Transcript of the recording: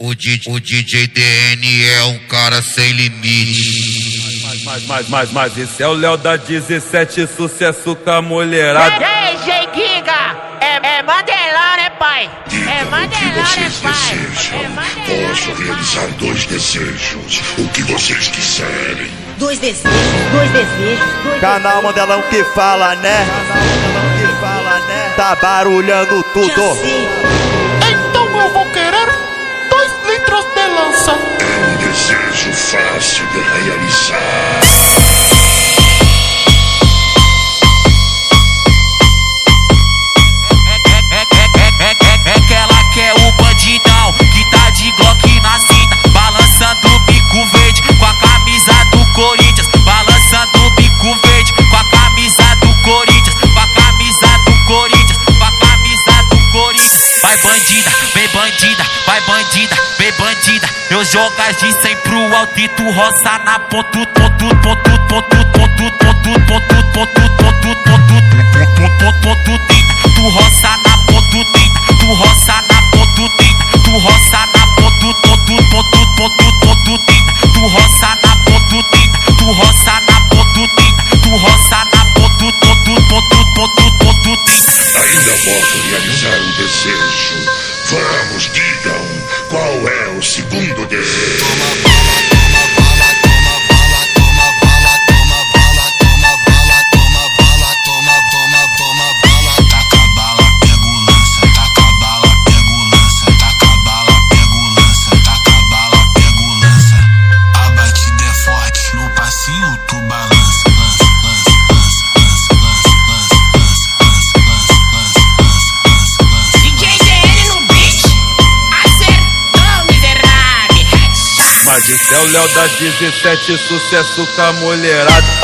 O DJ DN é um cara sem limite. Mas esse é o Léo da 17, sucesso com a mulherada. Ei, Giga, é Mandelão, né, pai? É Mandelão, né, pai? Posso realizar 2 desejos, o que vocês quiserem. 2 desejos. Canal Mandelão que fala, né? Tá barulhando tudo. Então eu vou querer 2 litros de lança. É um desejo fácil de realizar. É que ela quer o bandidão que tá de Glock na cinta, balançando o bico verde com a camisa do Corinthians, balançando o bico verde com a camisa do Corinthians, com a camisa do Corinthians, com a camisa do Corinthians. Vai bandida, vem bandida, vai bandida, vem bandida. Eu jogo as de 100 pro alto e tu roça na pontu, tu roça na pontu 30, tu roça na pontu 30, tu roça na pontu 30, tu roça na pontu 30, tu roça na pontu 30, tu roça na pontu 30. Ainda posso realizar um desejo. Vamos, digam, qual é o segundo desejo? Mas esse é o Léo da 17, sucesso com a mulherada.